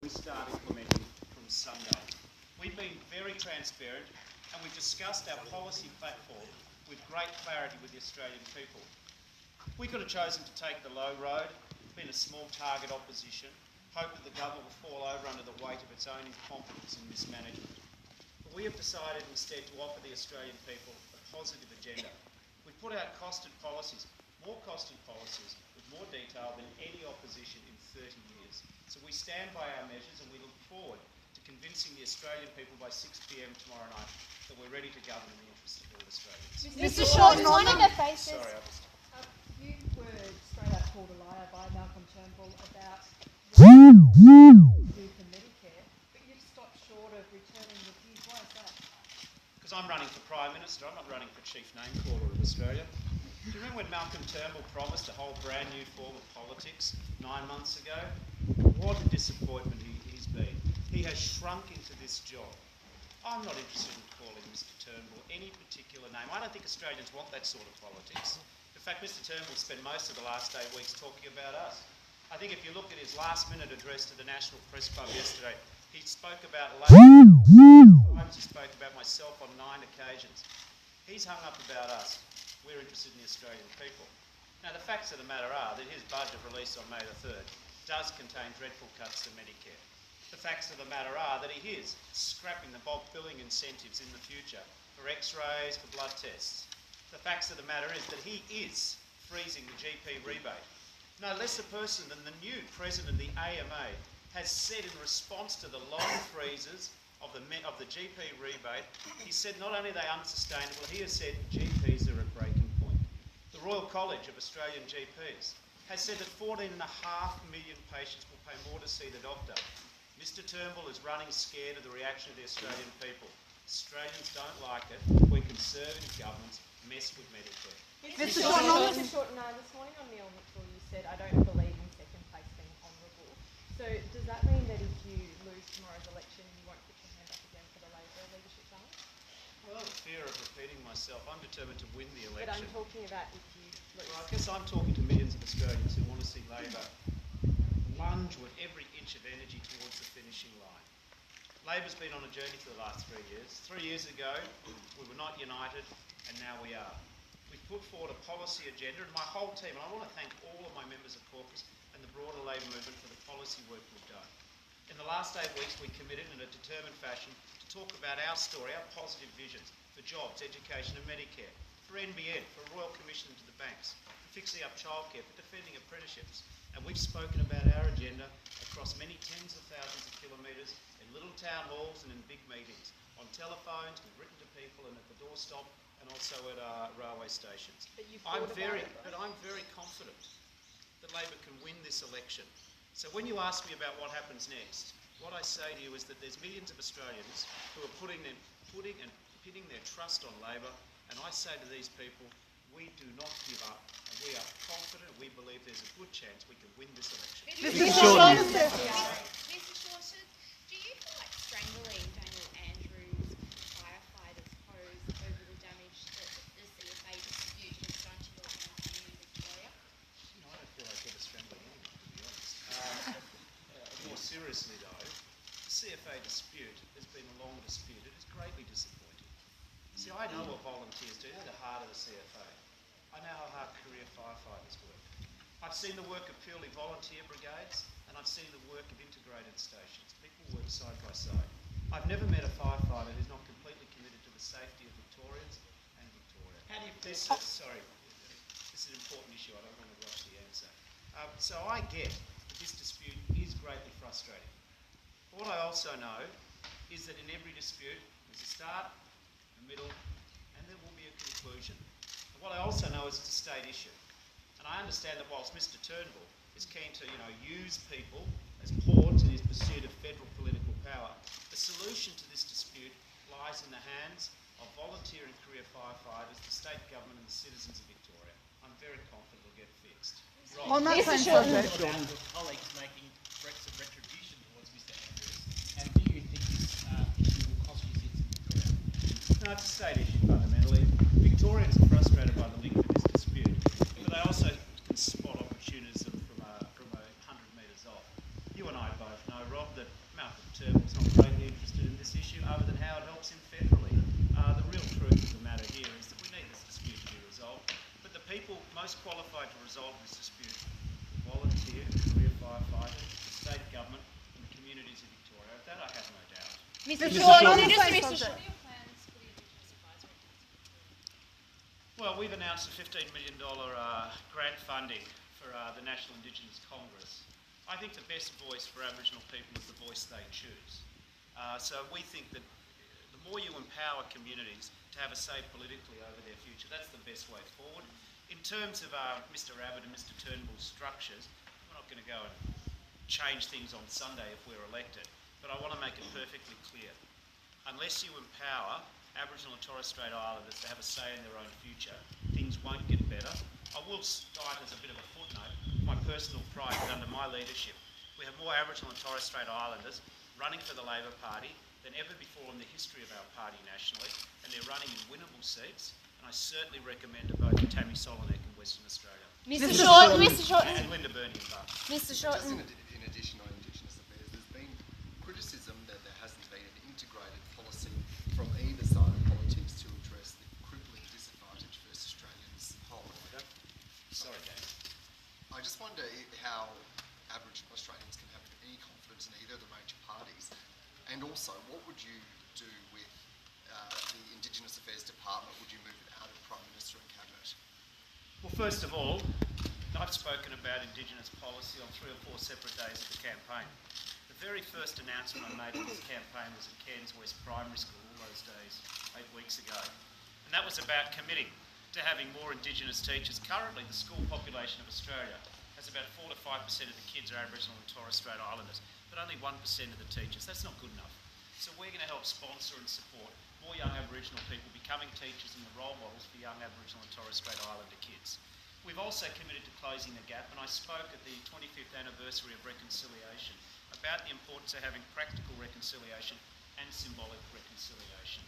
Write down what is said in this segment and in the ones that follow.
We start implementing from Sunday. We've been very transparent and we've discussed our policy platform with great clarity with the Australian people. We could have chosen to take the low road, been a small target opposition, hope that the government will fall over under the weight of its own incompetence and mismanagement. But we have decided instead to offer the Australian people a positive agenda. We've put out costed policies, more costed policies, with more detail than any opposition in 30 years. So we stand by our measures and we look forward to convincing the Australian people by 6 p.m. tomorrow night that we're ready to govern in the interests of all Australians. Mr. Shorten, one of the faces. Sorry, You were straight up called a liar by Malcolm Turnbull about what you do for Medicare, but you've stopped short of returning the views. Why is that? Because I'm running for Prime Minister, I'm not running for Chief Name Caller of Australia. Do you remember when Malcolm Turnbull promised a whole brand new form of politics 9 months ago? What a disappointment he's been. He has shrunk into this job. I'm not interested in calling Mr Turnbull any particular name. I don't think Australians want that sort of politics. In fact, Mr Turnbull spent most of the last 8 weeks talking about us. I think if you look at his last-minute address to the National Press Club yesterday, he spoke about Labor. He spoke about myself on 9 occasions. He's hung up about us. We're interested in the Australian people. Now, the facts of the matter are that his budget released on May the 3rd does contain dreadful cuts to Medicare. The facts of the matter are that he is scrapping the bulk billing incentives in the future for x-rays, for blood tests. The facts of the matter is that he is freezing the GP rebate. No less a person than the new president of the AMA has said in response to the long freezes of the GP rebate, he said not only are they unsustainable, he has said GPs are at breaking point. The Royal College of Australian GPs has said that 14.5 million patients will pay more to see the doctor. Mr Turnbull is running scared of the reaction of the Australian people. Australians don't like it when Conservative governments mess with Medicare. Mr. Shorten, this morning on the Element Tour you said, I don't believe in second place being honourable. So does that mean that if you lose tomorrow's election, you won't put your hand up again for the Labor leadership challenge? Well, in fear of repeating myself, I'm determined to win the election. But I'm talking about if you lose. Well, I guess I'm talking to millions of Australians who want to see Labor lunge with every inch of energy towards the finishing line. Labor's been on a journey for the last 3 years. 3 years ago, we were not united, and now we are. We've put forward a policy agenda, and my whole team, and I want to thank all of my members of caucus and the broader Labor movement for the policy work we've done. In the last 8 weeks, we committed in a determined fashion to talk about our story, our positive visions for jobs, education and Medicare, for NBN, for a Royal Commission into the banks, for fixing up childcare, for defending apprenticeships. And we've spoken about our agenda across many tens of thousands of kilometres in little town halls and in big meetings, on telephones, we've written to people and at the doorstop and also at railway stations. I'm very confident that Labor can win this election. So when you ask me about what happens next, what I say to you is that there's millions of Australians who are putting and pitting their trust on Labor, and I say to these people, we do not give up, and we are confident, we believe there's a good chance we can win this election. Mr. Shorten. Mr. Shorten, do you feel like strangling Daniel Andrews' firefighters posed over the damage that the CFA dispute has done to your company in Victoria? You know, I don't feel like ever strangling anyone, to be honest. More seriously though, the CFA dispute has been a long dispute. It is greatly disappointing. See, I know what volunteers do. They're the heart of the CFA. I know how hard career firefighters work. I've seen the work of purely volunteer brigades, and I've seen the work of integrated stations. People work side by side. I've never met a firefighter who's not completely committed to the safety of Victorians and Victoria. How do you this is an important issue. I don't want to rush the answer. So I get that this dispute is greatly frustrating. But what I also know is that in every dispute there's a start, a middle, and there will be a conclusion. And what I also know is it's a state issue. And I understand that whilst Mr Turnbull is keen to, use people as pawns in his pursuit of federal political power, the solution to this dispute lies in the hands of volunteer and career firefighters, the state government and the citizens of Victoria. I'm very confident it'll get fixed. On that same subject, About your colleagues making threats of retribution towards Mr Andrews, and do you think this issue will cost you seats in Victoria? No, it's a state issue fundamentally. Victorians are frustrated by the length of this dispute, but they also can spot opportunities from 100 metres off. You and I both know, Rob, that Turnbull's not greatly interested in this issue, other than how it helps him federally. The real truth of the matter here is that we need this dispute to be resolved, but the people most qualified to resolve this dispute are volunteer, career firefighters, the state government, and the communities of Victoria. Of that I have no doubt. Mr. Shorten, Shorten, just same Mr. subject. Shorten. Well, we've announced a $15 million grant funding for the National Indigenous Congress. I think the best voice for Aboriginal people is the voice they choose. So we think that the more you empower communities to have a say politically over their future, that's the best way forward. In terms of Mr Abbott and Mr Turnbull's structures, we're not going to go and change things on Sunday if we're elected, but I want to make it perfectly clear. Unless you empower Aboriginal and Torres Strait Islanders to have a say in their own future, things won't get better. I will cite as a bit of a footnote my personal pride that under my leadership we have more Aboriginal and Torres Strait Islanders running for the Labor Party than ever before in the history of our party nationally, and they're running in winnable seats, and I certainly recommend a vote for Tammy Solinek in Western Australia. Mr. Shorten, Mr. And Shorten, Linda Burney in Bath. Mr. Just Shorten. in addition on Indigenous affairs, there's been criticism that there hasn't been an integrated policy from either side of politics to address the crippling disadvantage First Australians hold. Sorry, Dan. I just wonder how Aboriginal Australians can have any confidence in either of the major parties, and also what would you do with the Indigenous Affairs Department? Would you move it out of Prime Minister and Cabinet? Well, first of all, I've spoken about Indigenous policy on 3 or 4 separate days of the campaign. The very first announcement I made in this campaign was at Cairns West Primary School all those days, 8 weeks ago. And that was about committing to having more Indigenous teachers. Currently, the school population of Australia has about 4 to 5% of the kids are Aboriginal and Torres Strait Islanders, but only 1% of the teachers. That's not good enough. So we're going to help sponsor and support more young Aboriginal people becoming teachers and the role models for young Aboriginal and Torres Strait Islander kids. We've also committed to closing the gap, and I spoke at the 25th anniversary of reconciliation about the importance of having practical reconciliation and symbolic reconciliation.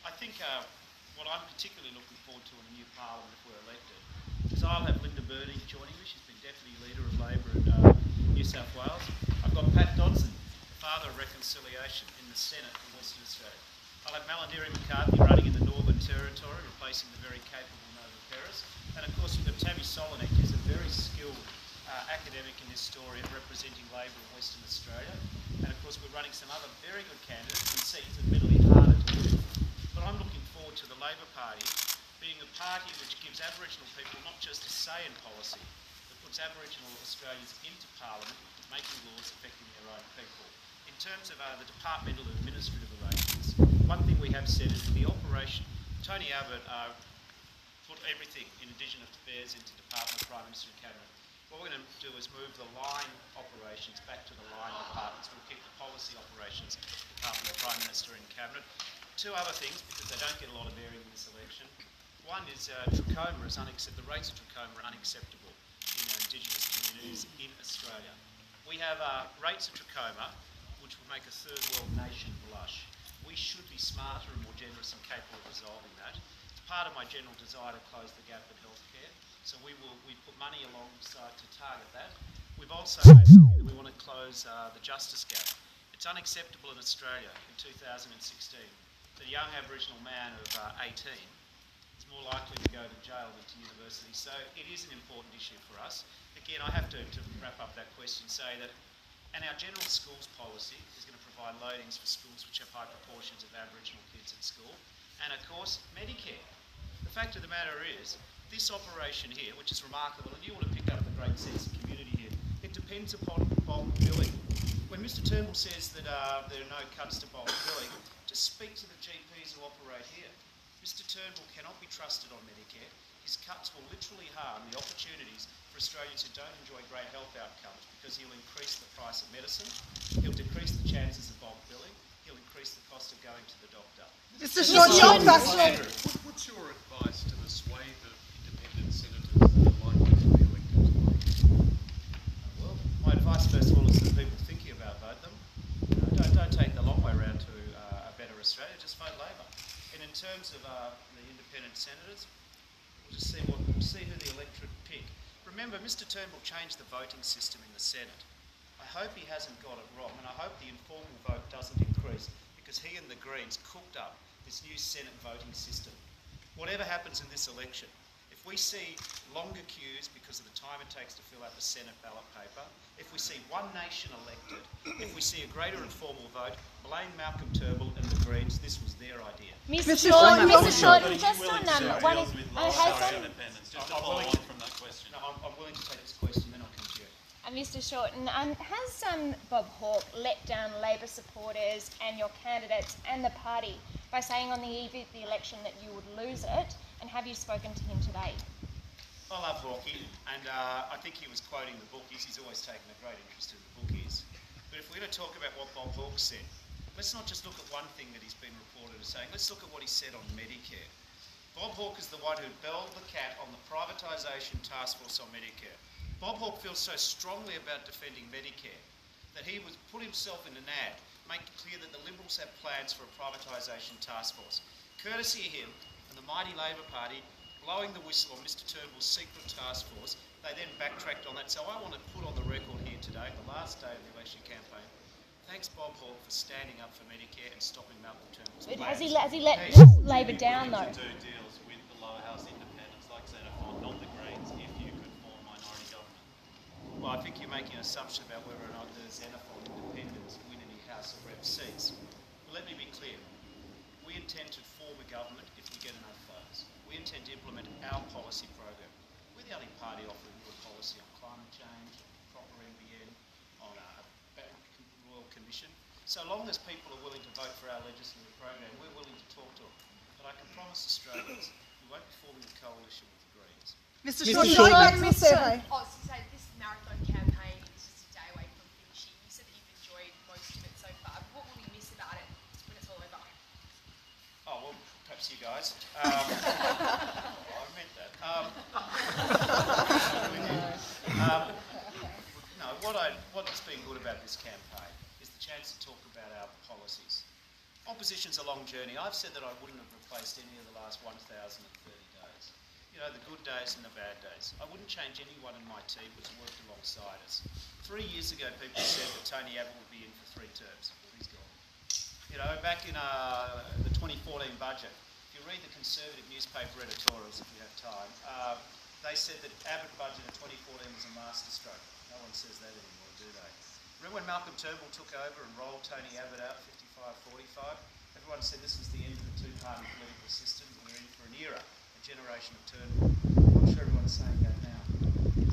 I think what I'm particularly looking forward to in the new parliament if we're elected is I'll have Linda Burney joining me. She's been Deputy Leader of Labor in New South Wales. I've got Pat Dodson, the father of reconciliation in the Senate in Western Australia. I'll have Malandiri McCarthy running in the Northern Territory, replacing the very capable Nova Peris. And of course we've got Tammy Solinek, who's a very skilled academic and historian representing Labor in Western Australia. And of course we're running some other very good candidates in seats admittedly harder to win. But I'm looking forward to the Labor Party being a party which gives Aboriginal people not just a say in policy, but puts Aboriginal Australians into Parliament, making laws affecting their own people. In terms of the departmental administrative arrangements, one thing we have said is that the operation, Tony Abbott put everything in Indigenous affairs into Department of Prime Minister and Cabinet. What we're going to do is move the line operations back to the line departments. We'll keep the policy operations Department of Prime Minister and Cabinet. 2 other things, because they don't get a lot of bearing in this election. One is trachoma is unacceptable. The rates of trachoma are unacceptable in our Indigenous communities in Australia. We have rates of trachoma which would make a third world nation blush. We should be smarter and more generous and capable of resolving that. It's part of my general desire to close the gap in healthcare, so we put money alongside to target that. We've also made it clear that we want to close the justice gap. It's unacceptable in Australia in 2016 that a young Aboriginal man of 18 is more likely to go to jail than to university. So it is an important issue for us. Again, I have to wrap up that question, say that, and our general schools policy is going to provide loadings for schools which have high proportions of Aboriginal kids at school. And of course, Medicare. The fact of the matter is, this operation here, which is remarkable, and you ought to pick up the great sense of community here, it depends upon bulk billing. When Mr Turnbull says that there are no cuts to bulk billing, just speak to the GPs who operate here. Mr Turnbull cannot be trusted on Medicare. His cuts will literally harm the opportunities for Australians who don't enjoy great health outcomes, because he'll increase the price of medicine, he'll decrease the chances of bulk billing, he'll increase the cost of going to the doctor. Mr. Shorten, What's your advice to the swathe of independent senators that are likely to be elected? Well, my advice first of all is to the people thinking about vote them. Don't take the long way round to a better Australia, just vote Labor. And in terms of the independent senators, we'll just see who the electorate pick. Remember, Mr Turnbull changed the voting system in the Senate. I hope he hasn't got it wrong, and I hope the informal vote doesn't the Greens cooked up this new Senate voting system. Whatever happens in this election, if we see longer queues because of the time it takes to fill out the Senate ballot paper, if we see one nation elected, if we see a greater informal vote, blame Malcolm Turnbull and the Greens. This was their idea. Mr. Shorten, Shorten, Mr. Shorten, just on one deals with lower house independence, just to follow on from that question. No, I'm willing to take this question, then I'll come to you. Mr. Shorten, has Bob Hawke let down Labor supporters and your candidates and the party by saying on the eve of the election that you would lose it? And have you spoken to him today? I love Hawkey, and I think he was quoting the bookies. He's always taken a great interest in the bookies. But if we're going to talk about what Bob Hawke said, let's not just look at one thing that he's been reported as saying. Let's look at what he said on Medicare. Bob Hawke is the one who belled the cat on the privatisation task force on Medicare. Bob Hawke feels so strongly about defending Medicare that he would put himself in an ad, make it clear that the Liberals have plans for a privatisation task force. Courtesy of him and the mighty Labor Party blowing the whistle on Mr Turnbull's secret task force, they then backtracked on that. So I want to put on the record here today, the last day of the election campaign, thanks Bob Hawke for standing up for Medicare and stopping Malcolm Turnbull's plans. Has he let Labor down though? To do deals with the lower house independents like Senator Ford, not the Greens, if you could form minority government? Well, I think you're making an assumption about whether or not the Xenophon independents win any House of Reps seats. But let me be clear. We intend to form a government if we get enough votes. We intend to implement our policy program. We're the only party offering a policy on climate change, proper NBN, on a Royal Commission. So long as people are willing to vote for our legislative program, we're willing to talk to them. But I can promise Australians we won't be forming a coalition with the Greens. Mr. Shorten, going back to the survey. Oh, so this marathon campaign is just a day away from finishing. You said that you've enjoyed most of it so far. What will you miss about it when it's all over? Oh, well, perhaps you guys. I meant that. No, what's been good about this campaign is the chance to talk about our policies. Opposition's a long journey. I've said that I wouldn't have replaced any of the last 1,030 days. You know, the good days and the bad days. I wouldn't change anyone in my team who's worked alongside us. 3 years ago, people said that Tony Abbott would be in for 3 terms. He's gone. You know, back in the 2014 budget, if you read the Conservative newspaper editorials, if you have time, they said that Abbott budget in 2014 was a masterstroke. No one says that anymore, do they? Remember when Malcolm Turnbull took over and rolled Tony Abbott out 55-45? Everyone said this was the end of the two-party political system. We're in for an era, a generation of Turnbull. I'm sure everyone's saying that now.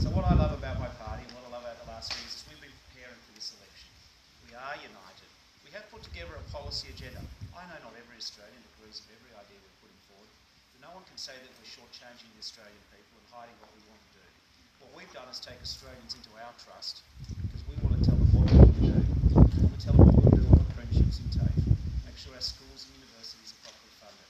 So what I love about my party and what I love about the last few years is we've been preparing for this election. We are united. We have put together a policy agenda. I know not every Australian agrees with every idea we're putting forward, but no one can say that we're shortchanging the Australian people and hiding what we want to do. What we've done is take Australians into our trust because we want to tell them what we want to do. We want to tell them what we'll do on apprenticeships in TAFE, make sure our schools and universities are properly funded,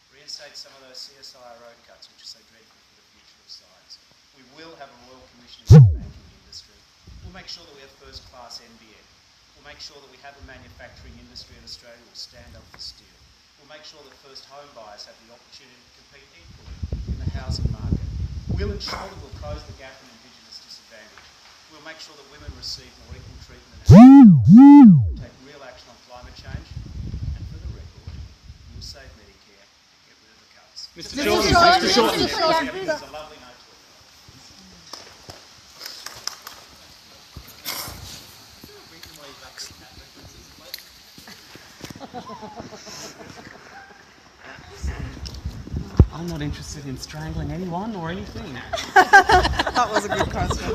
reinstate some of those CSIRO cuts which are so dreadful for the future of science. We will have a Royal Commission into the banking industry. We'll make sure that we have first-class NBN. We'll make sure that we have a manufacturing industry in Australia that will stand up for steel. We'll make sure that first home buyers have the opportunity to compete equally in the housing market. We'll ensure that we'll close the gap in Indigenous disadvantage. We'll make sure that women receive more equal treatment and take real action on climate change. And for the record, we'll save Medicare and get rid of the cuts. Mr. Shorten. There's a lovely note to it. I'm not interested in strangling anyone or anything. That was a good question.